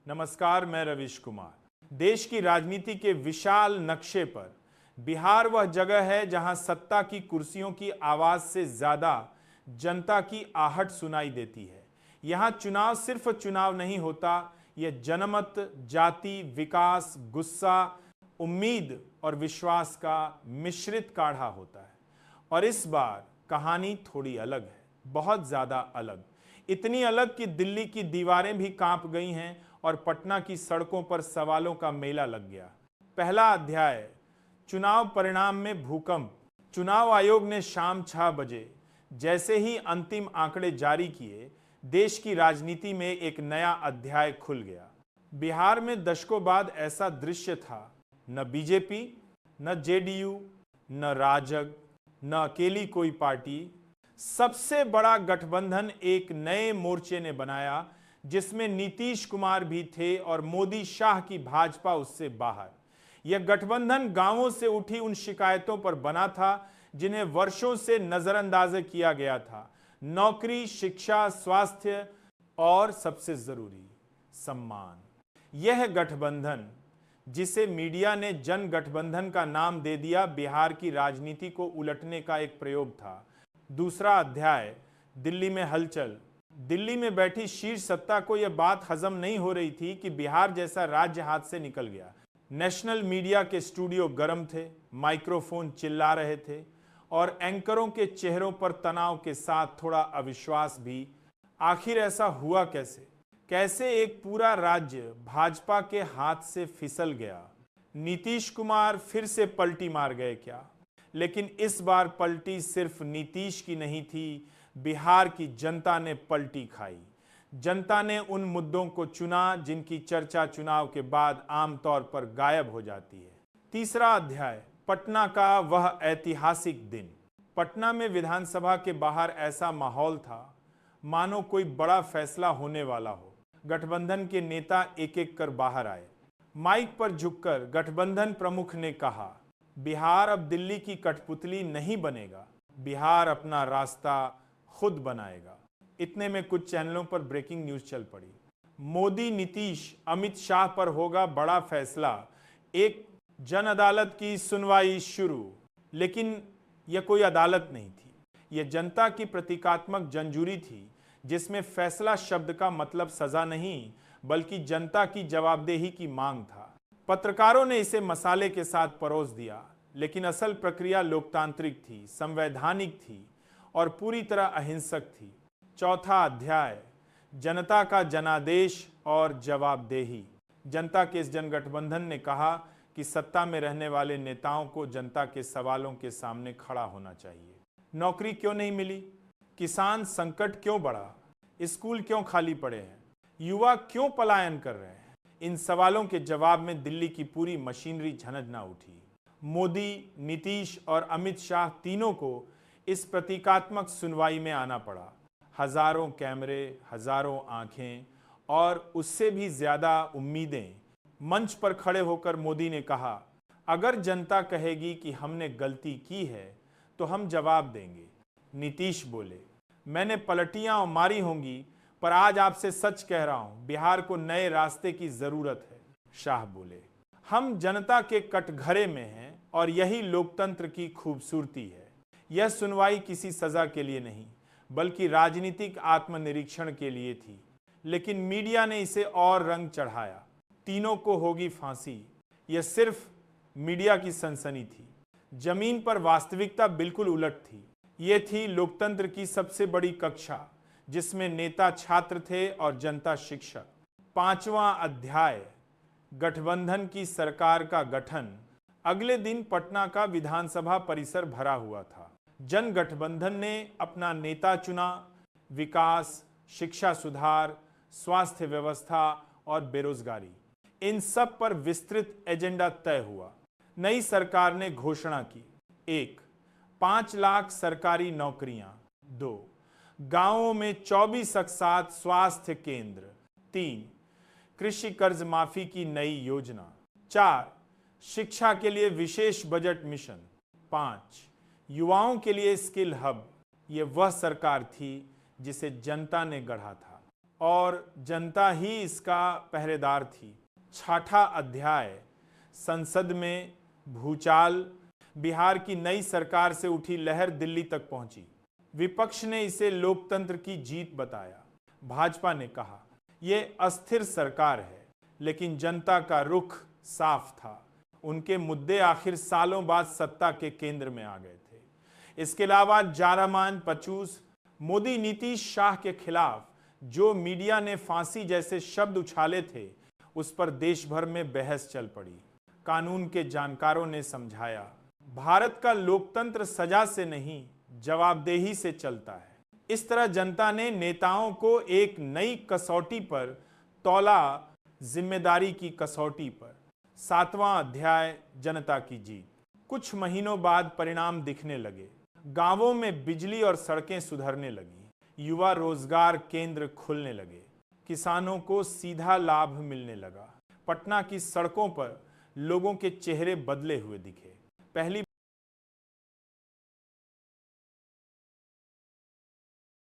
नमस्कार, मैं रविश कुमार। देश की राजनीति के विशाल नक्शे पर बिहार वह जगह है जहां सत्ता की कुर्सियों की आवाज से ज्यादा जनता की आहट सुनाई देती है। यहां चुनाव सिर्फ चुनाव नहीं होता, यह जनमत, जाति, विकास, गुस्सा, उम्मीद और विश्वास का मिश्रित काढ़ा होता है। और इस बार कहानी थोड़ी अलग है, बहुत ज्यादा अलग। इतनी अलग कि दिल्ली की दीवारें भी कांप गई हैं और पटना की सड़कों पर सवालों का मेला लग गया। पहला अध्याय, चुनाव परिणाम में भूकंप। चुनाव आयोग ने शाम 6 बजे जैसे ही अंतिम आंकड़े जारी किए, देश की राजनीति में एक नया अध्याय खुल गया। बिहार में दशकों बाद ऐसा दृश्य था, न बीजेपी, न जेडीयू, न राजग, न अकेली कोई पार्टी। सबसे बड़ा गठबंधन एक नए मोर्चे ने बनाया, जिसमें नीतीश कुमार भी थे और मोदी शाह की भाजपा उससे बाहर। यह गठबंधन गांवों से उठी उन शिकायतों पर बना था जिन्हें वर्षों से नजरअंदाज किया गया था। नौकरी, शिक्षा, स्वास्थ्य और सबसे जरूरी सम्मान। यह गठबंधन, जिसे मीडिया ने जन गठबंधन का नाम दे दिया, बिहार की राजनीति को उलटने का एक प्रयोग था। दूसरा अध्याय, दिल्ली में हलचल। दिल्ली में बैठी शीर्ष सत्ता को यह बात हजम नहीं हो रही थी कि बिहार जैसा राज्य हाथ से निकल गया। नेशनल मीडिया के स्टूडियो गर्म थे, माइक्रोफोन चिल्ला रहे थे और एंकरों के चेहरों पर तनाव के साथ थोड़ा अविश्वास भी। आखिर ऐसा हुआ कैसे? कैसे एक पूरा राज्य भाजपा के हाथ से फिसल गया? नीतीश कुमार फिर से पलटी मार गए क्या? लेकिन इस बार पलटी सिर्फ नीतीश की नहीं थी, बिहार की जनता ने पलटी खाई। जनता ने उन मुद्दों को चुना जिनकी चर्चा चुनाव के बाद आमतौर पर गायब हो जाती है। तीसरा अध्याय, पटना का वह ऐतिहासिक दिन। पटना में विधानसभा के बाहर ऐसा माहौल था मानो कोई बड़ा फैसला होने वाला हो। गठबंधन के नेता एक एक कर बाहर आए। माइक पर झुककर गठबंधन प्रमुख ने कहा, बिहार अब दिल्ली की कठपुतली नहीं बनेगा, बिहार अपना रास्ता खुद बनाएगा। इतने में कुछ चैनलों पर ब्रेकिंग न्यूज चल पड़ी। मोदी, नीतीश, अमित शाह पर होगा बड़ा फैसला, एक जन अदालत की सुनवाई शुरू। लेकिन यह कोई अदालत नहीं थी, यह जनता की प्रतीकात्मक जंजूरी थी, जिसमें फैसला शब्द का मतलब सजा नहीं बल्कि जनता की जवाबदेही की मांग था। पत्रकारों ने इसे मसाले के साथ परोस दिया, लेकिन असल प्रक्रिया लोकतांत्रिक थी, संवैधानिक थी और पूरी तरह अहिंसक थी। चौथा अध्याय, जनता का जनादेश और जवाबदेही। जनता के इस जनगठबंधन ने कहा कि सत्ता में रहने वाले नेताओं को जनता के सवालों के सामने खड़ा होना चाहिए। नौकरी क्यों नहीं मिली? किसान संकट क्यों बढ़ा? स्कूल क्यों खाली पड़े हैं? युवा क्यों पलायन कर रहे हैं? इन सवालों के जवाब में दिल्ली की पूरी मशीनरी झनझना उठी। मोदी, नीतीश और अमित शाह तीनों को इस प्रतीकात्मक सुनवाई में आना पड़ा। हजारों कैमरे, हजारों आंखें और उससे भी ज्यादा उम्मीदें। मंच पर खड़े होकर मोदी ने कहा, अगर जनता कहेगी कि हमने गलती की है तो हम जवाब देंगे। नीतीश बोले, मैंने पलटियां मारी होंगी, पर आज आपसे सच कह रहा हूं, बिहार को नए रास्ते की जरूरत है। शाह बोले, हम जनता के कटघरे में हैं और यही लोकतंत्र की खूबसूरती है। यह सुनवाई किसी सजा के लिए नहीं बल्कि राजनीतिक आत्मनिरीक्षण के लिए थी। लेकिन मीडिया ने इसे और रंग चढ़ाया, तीनों को होगी फांसी। यह सिर्फ मीडिया की सनसनी थी, जमीन पर वास्तविकता बिल्कुल उलट थी। यह थी लोकतंत्र की सबसे बड़ी कक्षा, जिसमें नेता छात्र थे और जनता शिक्षक। पांचवां अध्याय, गठबंधन की सरकार का गठन। अगले दिन पटना का विधानसभा परिसर भरा हुआ था। जन गठबंधन ने अपना नेता चुना। विकास, शिक्षा सुधार, स्वास्थ्य व्यवस्था और बेरोजगारी, इन सब पर विस्तृत एजेंडा तय हुआ। नई सरकार ने घोषणा की, 1. 5 लाख सरकारी नौकरियां। 2. गांवों में 24 अक्षात स्वास्थ्य केंद्र। 3. कृषि कर्ज माफी की नई योजना। 4. शिक्षा के लिए विशेष बजट मिशन। 5. युवाओं के लिए स्किल हब। ये वह सरकार थी जिसे जनता ने गढ़ा था। और जनता ही इसका पहरेदार थी। छठा अध्याय, संसद में भूचाल। बिहार की नई सरकार से उठी लहर दिल्ली तक पहुंची। विपक्ष ने इसे लोकतंत्र की जीत बताया। भाजपा ने कहा यह अस्थिर सरकार है, लेकिन जनता का रुख साफ था। उनके मुद्दे आखिर सालों बाद सत्ता के केंद्र में आ गए थे। इसके अलावा जारामान पचूस, मोदी नीतीश शाह के खिलाफ जो मीडिया ने फांसी जैसे शब्द उछाले थे, उस पर देश भर में बहस चल पड़ी। कानून के जानकारों ने समझाया, भारत का लोकतंत्र सजा से नहीं, जवाबदेही से चलता है। इस तरह जनता ने नेताओं को एक नई कसौटी पर तौला, जिम्मेदारी की कसौटी पर। 7वां अध्याय, जनता की जीत। कुछ महीनों बाद परिणाम दिखने लगे। गांवों में बिजली और सड़कें सुधरने लगी। युवा रोजगार केंद्र खुलने लगे। किसानों को सीधा लाभ मिलने लगा। पटना की सड़कों पर लोगों के चेहरे बदले हुए दिखे। पहली